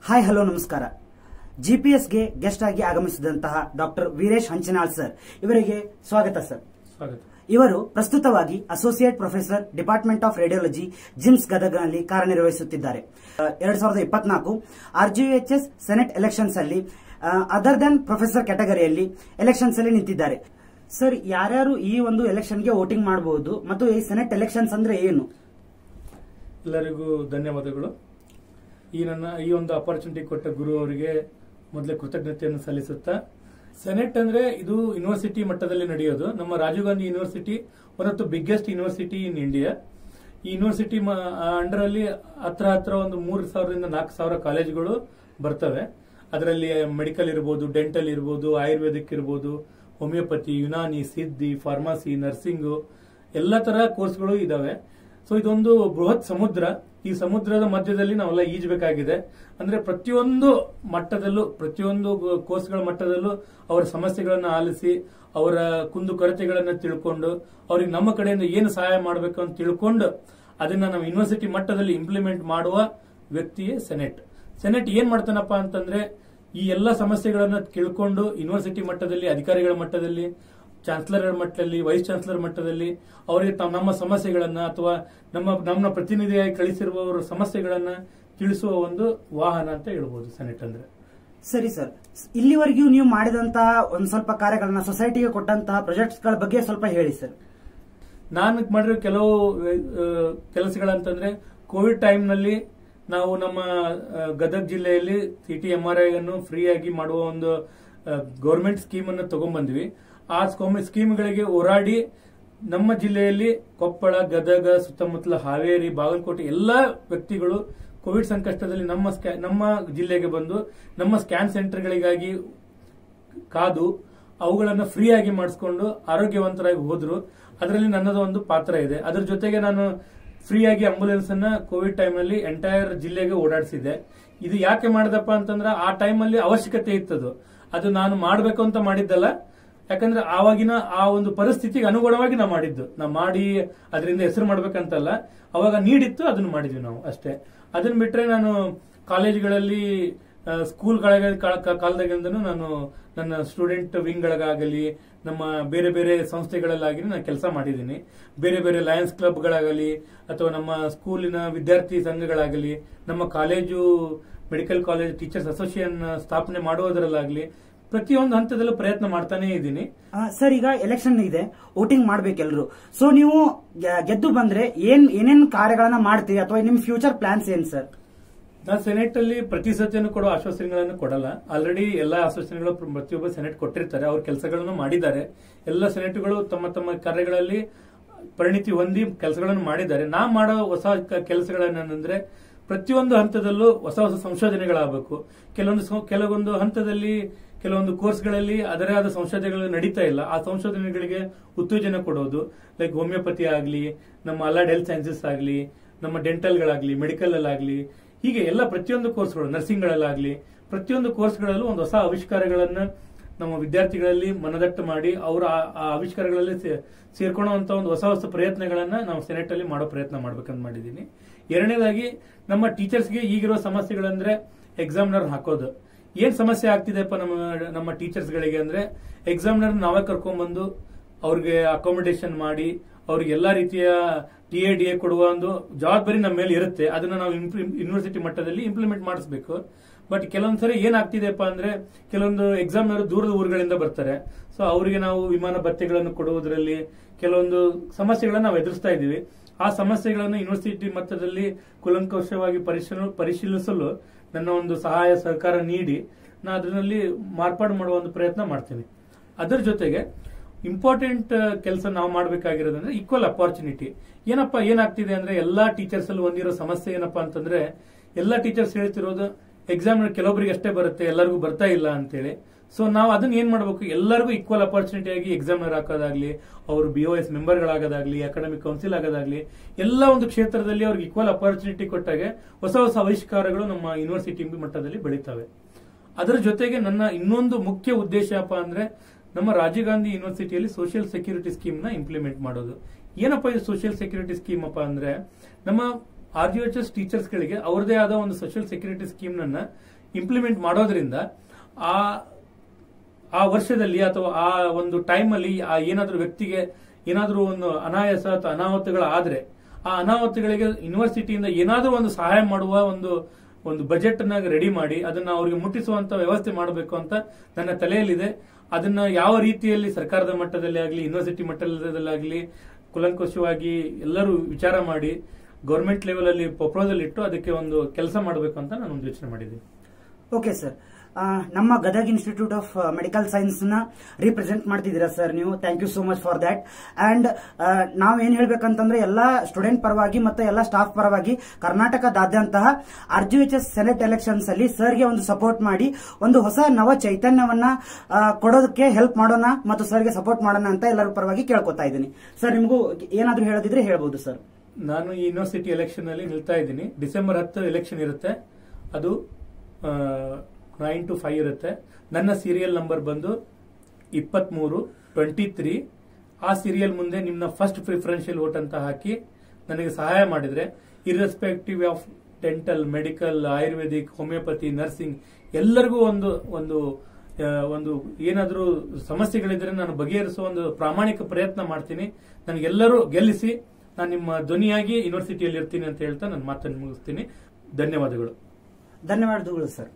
Hi hello ನಮಸ್ಕಾರ. ಜಿಪಿಎಸ್ಗೆ guest ಆಗಿ ಆಗಮಿಸಿದಂತಹ ಡಾಕ್ಟರ್ ವೀರೇಶ್ ಹಂಚಿನಾಳ್ ಸರ್ ಇವರಿಗೆ ಸ್ವಾಗತ ಸರ್. ಸ್ವಾಗತ. ಇವರು ಪ್ರಸ್ತುತವಾಗಿ associate professor department of radiology GIMS ಗದಗನಲ್ಲಿ ಕಾರ್ಯನಿರ್ವಹಿಸುತ್ತಿದ್ದಾರೆ. 2024 RGHS ಸೆನೆಟ್ ಎಲೆಕ್ಷನ್ಸ್ ಅಲ್ಲಿ ಅದರ್ ದನ್ ಪ್ರೊಫೆಸರ್ ಕ್ಯಾಟಗರಿಯಲ್ಲಿ ಎಲೆಕ್ಷನ್ಸ್ ಅಲ್ಲಿ ನಿಂತಿದ್ದಾರೆ. ಸರ್, ಯಾರ್ಯಾರು ಈ ಒಂದು ಎಲೆಕ್ಷನ್ಗೆ ವೋಟಿಂಗ್ ಮಾಡಬಹುದು ಮತ್ತು ಈ ಸೆನೆಟ್ ಎಲೆಕ್ಷನ್ಸ್ ಅಂದ್ರೆ ಏನು? ಎಲ್ಲರಿಗೂ ಧನ್ಯವಾದಗಳು. ಈ ಒಂದು ಅಪರ್ಚುನಿಟಿ ಕೊಟ್ಟ ಗುರು ಅವರಿಗೆ ಮೊದಲೇ ಕೃತಜ್ಞತೆಯನ್ನು ಸಲ್ಲಿಸುತ್ತಾ, ಸೆನೆಟ್ ಅಂದ್ರೆ ಇದು ಯೂನಿವರ್ಸಿಟಿ ಮಟ್ಟದಲ್ಲಿ ನಡೆಯೋದು. ನಮ್ಮ Rajiv Gandhi university one of the biggest university in India. ಈ ಯೂನಿವರ್ಸಿಟಿ ಅಂಡರ್ ಅಲ್ಲಿ ಹತ್ರ ಒಂದು 3,000 ರಿಂದ 4,000 ಕಾಲೇಜುಗಳು ಬರ್ತವೆ. ಅದರಲ್ಲಿ ಮೆಡಿಕಲ್ ಇರಬಹುದು, ಡೆಂಟಲ್ ಇರಬಹುದು, ಆಯುರ್ವೇದಿಕ್ ಇರಬಹುದು, ಹೋಮಿಯೋಪತಿ, ಯುನಾನಿ, ಸಿದ್ಧಿ, ಫಾರ್ಮಸಿ, ನರ್ಸಿಂಗು, ಎಲ್ಲ ತರ ಕೋರ್ಸ್ಗಳು ಇದಾವೆ. ಸೊ ಇದೊಂದು ಬೃಹತ್ ಸಮುದ್ರ. ಈ ಸಮುದ್ರದ ಮಧ್ಯದಲ್ಲಿ ನಾವೆಲ್ಲ ಈಜಬೇಕಾಗಿದೆ. ಅಂದ್ರೆ ಪ್ರತಿಯೊಂದು ಮಟ್ಟದಲ್ಲೂ, ಪ್ರತಿಯೊಂದು ಕೋರ್ಸ್ಗಳ ಮಟ್ಟದಲ್ಲೂ ಅವರ ಸಮಸ್ಯೆಗಳನ್ನ ಆಲಿಸಿ, ಅವರ ಕುಂದುಕೊರತೆಗಳನ್ನ ತಿಳ್ಕೊಂಡು, ಅವ್ರಿಗೆ ನಮ್ಮ ಕಡೆಯಿಂದ ಏನು ಸಹಾಯ ಮಾಡಬೇಕು ಅಂತ ತಿಳ್ಕೊಂಡು ಅದನ್ನ ನಾವು ಯೂನಿವರ್ಸಿಟಿ ಮಟ್ಟದಲ್ಲಿ ಇಂಪ್ಲಿಮೆಂಟ್ ಮಾಡುವ ವ್ಯಕ್ತಿಯೇ ಸೆನೆಟ್. ಸೆನೆಟ್ ಏನ್ ಮಾಡ್ತಾನಪ್ಪ ಅಂತಂದ್ರೆ, ಈ ಎಲ್ಲ ಸಮಸ್ಯೆಗಳನ್ನ ತಿಳ್ಕೊಂಡು ಯೂನಿವರ್ಸಿಟಿ ಮಟ್ಟದಲ್ಲಿ, ಅಧಿಕಾರಿಗಳ ಮಟ್ಟದಲ್ಲಿ, ಚಾನ್ಸಲರ್ ಮಟ್ಟದಲ್ಲಿ, ವೈಸ್ ಚಾನ್ಸಲರ್ ಮಟ್ಟದಲ್ಲಿ ಅವರಿಗೆ ನಮ್ಮ ಸಮಸ್ಯೆಗಳನ್ನ ಅಥವಾ ನಮ್ಮ ಪ್ರತಿನಿಧಿಯಾಗಿ ಕಳಿಸಿರುವವರ ಸಮಸ್ಯೆಗಳನ್ನ ತಿಳಿಸುವ ಒಂದು ವಾಹನ ಅಂತ ಹೇಳ್ಬೋದು ಸೆನೆಟ್ ಅಂದ್ರೆ. ಸರಿ ಸರ್, ಇಲ್ಲಿವರೆಗೂ ನೀವು ಮಾಡಿದಂತಹ ಒಂದ್ ಸ್ವಲ್ಪ ಕಾರ್ಯಗಳನ್ನ, ಸೊಸೈಟಿಗೆ ಕೊಟ್ಟಂತಹ ಪ್ರಾಜೆಕ್ಟ್ಸ್ ಗಳ ಬಗ್ಗೆ ಸ್ವಲ್ಪ ಹೇಳಿ ಸರ್. ನಾನು ಮಾಡಿರೋ ಕೆಲವು ಕೆಲಸಗಳಂತಂದ್ರೆ, ಕೋವಿಡ್ ಟೈಮ್ ನಲ್ಲಿ ನಾವು ನಮ್ಮ ಗದಗ ಜಿಲ್ಲೆಯಲ್ಲಿ CT MRI ಅನ್ನು ಫ್ರೀ ಆಗಿ ಮಾಡುವ ಒಂದು ಗವರ್ಮೆಂಟ್ ಸ್ಕೀಮ್ ಅನ್ನು ತಗೊಂಡ್ಬಂದ್ವಿ. ಆ ಸ್ಕೀಮ್ಗಳಿಗೆ ಹೋರಾಡಿ ನಮ್ಮ ಜಿಲ್ಲೆಯಲ್ಲಿ ಕೊಪ್ಪಳ, ಗದಗ, ಸುತ್ತಮುತ್ತಲ ಹಾವೇರಿ, ಬಾಗಲಕೋಟೆ ಎಲ್ಲಾ ವ್ಯಕ್ತಿಗಳು ಕೋವಿಡ್ ಸಂಕಷ್ಟದಲ್ಲಿ ನಮ್ಮ ಜಿಲ್ಲೆಗೆ ಬಂದು ನಮ್ಮ ಸ್ಕ್ಯಾನ್ ಸೆಂಟರ್ಗಳಿಗಾಗಿ ಕಾದು ಅವುಗಳನ್ನು ಫ್ರೀ ಆಗಿ ಮಾಡಿಸ್ಕೊಂಡು ಆರೋಗ್ಯವಂತರಾಗಿ ಹೋದ್ರು. ಅದರಲ್ಲಿ ನನ್ನದು ಒಂದು ಪಾತ್ರ ಇದೆ. ಅದರ ಜೊತೆಗೆ ನಾನು ಫ್ರೀ ಆಗಿ ಆಂಬುಲೆನ್ಸ್ ಅನ್ನ ಕೋವಿಡ್ ಟೈಮ್ ಅಲ್ಲಿ ಎಂಟೈರ್ ಜಿಲ್ಲೆಗೆ ಓಡಾಡಿಸಿದ್ದೆ. ಇದು ಯಾಕೆ ಮಾಡಿದಪ್ಪ ಅಂತಂದ್ರೆ, ಆ ಟೈಮ್ ಅಲ್ಲಿ ಅವಶ್ಯಕತೆ ಇತ್ತದು. ಅದು ನಾನು ಮಾಡಬೇಕು ಅಂತ ಮಾಡಿದ್ದಲ್ಲ, ಯಾಕಂದ್ರೆ ಆವಾಗಿನ ಆ ಒಂದು ಪರಿಸ್ಥಿತಿಗೆ ಅನುಗುಣವಾಗಿ ನಾವು ಮಾಡಿದ್ದು. ನಾವು ಮಾಡಿ ಅದರಿಂದ ಹೆಸರು ಮಾಡ್ಬೇಕಂತಲ್ಲ, ಅವಾಗ ನೀಡಿತ್ತು, ಅದನ್ನು ಮಾಡಿದ್ವಿ ನಾವು ಅಷ್ಟೇ. ಅದನ್ನ ಬಿಟ್ರೆ ನಾನು ಕಾಲೇಜುಗಳಲ್ಲಿ, ಕಾಲದಾಗಿಂದನೂ ನಾನು ನನ್ನ ಸ್ಟೂಡೆಂಟ್ ವಿಂಗ್ಗಳಿಗಾಗಲಿ, ನಮ್ಮ ಬೇರೆ ಬೇರೆ ಸಂಸ್ಥೆಗಳಲ್ಲಾಗಲಿ ನಾನು ಕೆಲಸ ಮಾಡಿದ್ದೀನಿ. ಬೇರೆ ಬೇರೆ ಲಯನ್ಸ್ ಕ್ಲಬ್ಗಳಾಗಲಿ, ಅಥವಾ ನಮ್ಮ ಸ್ಕೂಲಿನ ವಿದ್ಯಾರ್ಥಿ ಸಂಘಗಳಾಗಲಿ, ನಮ್ಮ college medical college teachers association ಸ್ಥಾಪನೆ ಮಾಡುವುದರಲ್ಲಾಗಲಿ ಪ್ರತಿಯೊಂದು ಹಂತದಲ್ಲೂ ಪ್ರಯತ್ನ ಮಾಡ್ತಾನೆ ಇದ್ದೀನಿ. ಸರ್, ಈಗ ಎಲೆಕ್ಷನ್ ಇದೆ, ವೋಟಿಂಗ್ ಮಾಡ್ಬೇಕೆಲ್ರು. ಸೊ ನೀವು ಗೆದ್ದು ಬಂದ್ರೆ ಏನೇನ್ ಕಾರ್ಯಗಳನ್ನ ಮಾಡ್ತೀವಿ, ಅಥವಾ ನಿಮ್ ಫ್ಯೂಚರ್ ಪ್ಲಾನ್ಸ್ ಏನ್ ಸರ್? ನಾನು ಸೆನೆಟ್ ಅಲ್ಲಿ ಪ್ರತಿ ಸತಿಯನ್ನು ಕೊಡುವ ಆಶ್ವಾಸನೆಗಳನ್ನು ಕೊಡಲ್ಲ. ಆಲ್ರೆಡಿ ಎಲ್ಲಾ ಆಶ್ವಾಸನೆಗಳು ಪ್ರತಿಯೊಬ್ಬ ಸೆನೆಟ್ ಕೊಟ್ಟಿರ್ತಾರೆ, ಅವ್ರ ಕೆಲಸಗಳನ್ನು ಮಾಡಿದ್ದಾರೆ. ಎಲ್ಲ ಸೆನೆಟ್ಗಳು ತಮ್ಮ ತಮ್ಮ ಕಾರ್ಯಗಳಲ್ಲಿ ಪರಿಣಿತಿ ಹೊಂದಿ ಕೆಲಸಗಳನ್ನು ಮಾಡಿದ್ದಾರೆ. ನಾ ಮಾಡೋ ಹೊಸ ಕೆಲಸಗಳೇನಂದ್ರೆ, ಪ್ರತಿಯೊಂದು ಹಂತದಲ್ಲೂ ಹೊಸ ಹೊಸ ಸಂಶೋಧನೆಗಳಾಗಬೇಕು. ಕೆಲವೊಂದು ಹಂತದಲ್ಲಿ, ಕೆಲವೊಂದು ಕೋರ್ಸ್ಗಳಲ್ಲಿ ಅದರೇ ಆದ ಸಂಶೋಧನೆಗಳು ನಡೀತಾ ಇಲ್ಲ. ಆ ಸಂಶೋಧನೆಗಳಿಗೆ ಉತ್ತೇಜನ ಕೊಡೋದು, ಲೈಕ್ ಹೋಮಿಯೋಪತಿ ಆಗಲಿ, ನಮ್ಮ ಅಲೈಡ್ ಹೆಲ್ತ್ ಸೈನ್ಸಸ್ ಆಗಲಿ, ನಮ್ಮ ಡೆಂಟಲ್ಗಳಾಗಲಿ, ಮೆಡಿಕಲ್ ಅಲ್ಲಾಗಲಿ, ಹೀಗೆ ಎಲ್ಲ ಪ್ರತಿಯೊಂದು ಕೋರ್ಸ್ಗಳು, ನರ್ಸಿಂಗ್ಗಳಲ್ಲಾಗಲಿ, ಪ್ರತಿಯೊಂದು ಕೋರ್ಸ್ಗಳಲ್ಲೂ ಒಂದು ಹೊಸ ಆವಿಷ್ಕಾರಗಳನ್ನ ನಮ್ಮ ವಿದ್ಯಾರ್ಥಿಗಳಲ್ಲಿ ಮನದಟ್ಟು ಮಾಡಿ ಅವರ ಆ ಆವಿಷ್ಕಾರಗಳಲ್ಲಿ ಸೇರ್ಕೊಳ್ಳುವಂತ ಒಂದು ಹೊಸ ಹೊಸ ಪ್ರಯತ್ನಗಳನ್ನ ನಾವು ಸೆನೆಟ್ ಅಲ್ಲಿ ಮಾಡೋ ಪ್ರಯತ್ನ ಮಾಡ್ಬೇಕಂತ ಮಾಡಿದ್ದೀನಿ. ಎರಡನೇದಾಗಿ, ನಮ್ಮ ಟೀಚರ್ಸ್ಗೆ ಈಗಿರೋ ಸಮಸ್ಯೆಗಳಂದ್ರೆ ಎಕ್ಸಾಮ್ನರ್ ಹಾಕೋದು. ಏನ್ ಸಮಸ್ಯೆ ಆಗ್ತಿದೆಪ್ಪ ನಮ್ಮ ಟೀಚರ್ಸ್ಗಳಿಗೆ ಅಂದ್ರೆ, ಎಕ್ಸಾಮ್ನರ್ ನಾವೇ ಕರ್ಕೊಂಡ್ಬಂದು ಅವ್ರಿಗೆ ಅಕಾಮಿಡೇಷನ್ ಮಾಡಿ, ಅವ್ರಿಗೆ ಎಲ್ಲಾ ರೀತಿಯ DA ಕೊಡುವ ಒಂದು ಜವಾಬ್ದಾರಿ ನಮ್ಮ ಮೇಲೆ ಇರುತ್ತೆ. ಅದನ್ನ ನಾವು ಯೂನಿವರ್ಸಿಟಿ ಮಟ್ಟದಲ್ಲಿ ಇಂಪ್ಲಿಮೆಂಟ್ ಮಾಡಿಸ್ಬೇಕು. ಬಟ್ ಕೆಲವೊಂದ್ಸರಿ ಏನಾಗ್ತಿದೆಪ್ಪ ಅಂದ್ರೆ, ಕೆಲವೊಂದು ಎಕ್ಸಾಮ್ನವರು ದೂರದ ಊರುಗಳಿಂದ ಬರ್ತಾರೆ. ಸೊ ಅವರಿಗೆ ನಾವು ವಿಮಾನ ಭತ್ಯೆಗಳನ್ನು ಕೊಡುವುದರಲ್ಲಿ ಕೆಲವೊಂದು ಸಮಸ್ಯೆಗಳನ್ನ ನಾವು ಎದುರಿಸ್ತಾ ಇದ್ದೀವಿ. ಆ ಸಮಸ್ಯೆಗಳನ್ನು ಯೂನಿವರ್ಸಿಟಿ ಮಟ್ಟದಲ್ಲಿ ಕೂಲಂಕಷವಾಗಿ ಪರಿಶೀಲಿಸಲು ನನ್ನ ಒಂದು ಸಹಾಯ ಸಹಕಾರ ನೀಡಿ ನಾನು ಅದರಲ್ಲಿ ಮಾರ್ಪಾಡು ಮಾಡುವ ಒಂದು ಪ್ರಯತ್ನ ಮಾಡ್ತೀನಿ. ಅದರ ಜೊತೆಗೆ ಇಂಪಾರ್ಟೆಂಟ್ ಕೆಲಸ ನಾವು ಮಾಡಬೇಕಾಗಿರೋದಂದ್ರೆ ಈಕ್ವಲ್ ಅಪಾರ್ಚುನಿಟಿ. ಏನಾಗ್ತಿದೆ ಅಂದ್ರೆ, ಎಲ್ಲಾ ಟೀಚರ್ಸ್ ಅಲ್ಲಿ ಒಂದಿರೋ ಸಮಸ್ಯೆ ಏನಪ್ಪಾ ಅಂತಂದ್ರೆ, ಎಲ್ಲಾ ಟೀಚರ್ಸ್ ಹೇಳ್ತಿರೋದು ಎಕ್ಸಾಮ್ ಕೆಲವೊಬ್ಬರಿಗೆ ಅಷ್ಟೇ ಬರುತ್ತೆ, ಎಲ್ಲರಿಗೂ ಬರ್ತಾ ಇಲ್ಲ ಅಂತೇಳಿ. ಸೊ ನಾವು ಅದನ್ನ ಏನ್ ಮಾಡಬೇಕು, ಎಲ್ಲರಿಗೂ ಈಕ್ವಲ್ ಅಪಾರ್ಚುನಿಟಿ ಆಗಿ ಎಕ್ಸಾಮ್ನರ್ ಹಾಕೋದಾಗ್ಲಿ, ಅವರು BOS ಮೆಂಬರ್ಗಳಾಗೋದಾಗ್ಲಿ, ಅಕಾಡೆಮಿಕ್ ಕೌನ್ಸಿಲ್ ಆಗೋದಾಗ್ಲಿ, ಎಲ್ಲ ಒಂದು ಕ್ಷೇತ್ರದಲ್ಲಿ ಅವ್ರಿಗೆ ಈಕ್ವಲ್ ಅಪಾರ್ಚುನಿಟಿ ಕೊಟ್ಟಾಗೆ ಹೊಸ ಹೊಸ ಆವಿಷ್ಕಾರಗಳು ನಮ್ಮ ಯೂನಿವರ್ಸಿಟಿ ಮಟ್ಟದಲ್ಲಿ ಬೆಳೀತವೆ. ಅದರ ಜೊತೆಗೆ ನನ್ನ ಇನ್ನೊಂದು ಮುಖ್ಯ ಉದ್ದೇಶ ಏನಪ್ಪಾ ಅಂದ್ರೆ, ನಮ್ಮ ರಾಜೀವ್ ಗಾಂಧಿ ಯೂನಿವರ್ಸಿಟಿಯಲ್ಲಿ ಸೋಷಿಯಲ್ ಸೆಕ್ಯೂರಿಟಿ ಸ್ಕೀಮ್ ನ ಇಂಪ್ಲಿಮೆಂಟ್ ಮಾಡೋದು. ಏನಪ್ಪಾ ಇದು ಸೋಷಿಯಲ್ ಸೆಕ್ಯೂರಿಟಿ ಸ್ಕೀಮ್ ಅಪ್ಪ ಅಂದ್ರೆ, ನಮ್ಮ RGHS ಟೀಚರ್ಸ್ ಗಳಿಗೆ ಅವರದೇ ಆದ ಒಂದು ಸೋಷಿಯಲ್ ಸೆಕ್ಯೂರಿಟಿ ಸ್ಕೀಮ್ ನನ್ನ ಇಂಪ್ಲಿಮೆಂಟ್ ಮಾಡೋದ್ರಿಂದ ಆ ವರ್ಷದಲ್ಲಿ ಅಥವಾ ಆ ಒಂದು ಟೈಮ್ ಅಲ್ಲಿ ಏನಾದ್ರೂ ವ್ಯಕ್ತಿಗೆ ಏನಾದ್ರೂ ಒಂದು ಅನಾಯಾಸ ಅಥವಾ ಅನಾಹುತಗಳಾದ್ರೆ ಆ ಅನಾಹುತಗಳಿಗೆ ಯೂನಿವರ್ಸಿಟಿಯಿಂದ ಏನಾದ್ರೂ ಒಂದು ಸಹಾಯ ಮಾಡುವ ಒಂದು ಬಜೆಟ್ ನಾಗ ರೆಡಿ ಮಾಡಿ ಅದನ್ನ ಅವರಿಗೆ ಮುಟ್ಟಿಸುವಂತ ವ್ಯವಸ್ಥೆ ಮಾಡಬೇಕು ಅಂತ ನನ್ನ ತಲೆಯಲ್ಲಿದೆ. ಅದನ್ನ ಯಾವ ರೀತಿಯಲ್ಲಿ ಸರ್ಕಾರದ ಮಟ್ಟದಲ್ಲಿ ಆಗಲಿ ಯೂನಿವರ್ಸಿಟಿ ಮಟ್ಟದಲ್ಲಾಗಲಿ ಕುಲಂಕುಷವಾಗಿ ಎಲ್ಲರೂ ವಿಚಾರ ಮಾಡಿ ಗೌರ್ಮೆಂಟ್ ಲೆವೆಲ್ ಅಲ್ಲಿ ಪ್ರಪೋಸಲ್ ಇಟ್ಟು ಅದಕ್ಕೆ ಒಂದು ಕೆಲಸ ಮಾಡಬೇಕು ಅಂತ ನಾನು ಒಂದು ಯೋಚನೆ ಮಾಡಿದ್ದೀನಿ. ಓಕೆ ಸರ್, ನಮ್ಮ Gadag institute of medical science ನ ರಿಪ್ರೆಸೆಂಟ್ ಮಾಡ್ತಿದ್ದೀರಾ ಸರ್ ನೀವು. Thank you so much for that. And ನಾವೇನ್ ಹೇಳ್ಬೇಕಂತಂದ್ರೆ ಎಲ್ಲಾ ಸ್ಟೂಡೆಂಟ್ ಪರವಾಗಿ ಮತ್ತೆ ಎಲ್ಲಾ ಸ್ಟಾಫ್ ಪರವಾಗಿ ಕರ್ನಾಟಕದಾದ್ಯಂತಹ RGHS ಸೆನೆಟ್ ಎಲೆಕ್ಷನ್ಸ್ ಅಲ್ಲಿ ಸರ್ಗೆ ಒಂದು ಸಪೋರ್ಟ್ ಮಾಡಿ ಒಂದು ಹೊಸ ನವ ಚೈತನ್ಯವನ್ನ ಕೊಡೋದಕ್ಕೆ ಹೆಲ್ಪ್ ಮಾಡೋಣ ಮತ್ತು ಸರ್ಗೆ ಸಪೋರ್ಟ್ ಮಾಡೋಣ ಅಂತ ಎಲ್ಲರ ಪರವಾಗಿ ಕೇಳ್ಕೊತಾ ಇದ್ದೀನಿ. ಸರ್, ನಿಮಗೂ ಏನಾದ್ರೂ ಹೇಳೋದಿದ್ರೆ ಹೇಳ್ಬೋದು ಸರ್. ನಾನು ಈ ಯೂನಿವರ್ಸಿಟಿ ಎಲೆಕ್ಷನ್ ಅಲ್ಲಿ ನಿಲ್ತಾ ಇದ್ದೀನಿ. ಡಿಸೆಂಬರ್ 10 ಎಲೆಕ್ಷನ್ ಇರುತ್ತೆ. ಅದು 9 to 5 ಇರುತ್ತೆ. ನನ್ನ ಸೀರಿಯಲ್ ನಂಬರ್ ಬಂದು 2323. ಆ ಸೀರಿಯಲ್ ಮುಂದೆ ನಿಮ್ಮ ಫಸ್ಟ್ ಪ್ರಿಫರೆನ್ಷಿಯಲ್ ವೋಟ್ ಅಂತ ಹಾಕಿ ನನಗೆ ಸಹಾಯ ಮಾಡಿದ್ರೆ irrespective of dental, medical, Ayurvedic, homeopathy, nursing ಎಲ್ಲರಿಗೂ ಒಂದು ಏನಾದರೂ ಸಮಸ್ಯೆಗಳಿದ್ರೆ ನಾನು ಬಗೆಹರಿಸುವ ಒಂದು ಪ್ರಾಮಾಣಿಕ ಪ್ರಯತ್ನ ಮಾಡ್ತೀನಿ. ನನಗೆಲ್ಲರೂ ಗೆಲ್ಲಿಸಿ ನಾನು ನಿಮ್ಮ ಧ್ವನಿಯಾಗಿ ಯೂನಿವರ್ಸಿಟಿಯಲ್ಲಿ ಇರ್ತೀನಿ ಅಂತ ಹೇಳ್ತಾ ನನ್ನ ಮಾತನ್ನು ಮುಗಿಸ್ತೀನಿ. ಧನ್ಯವಾದಗಳು ಸರ್.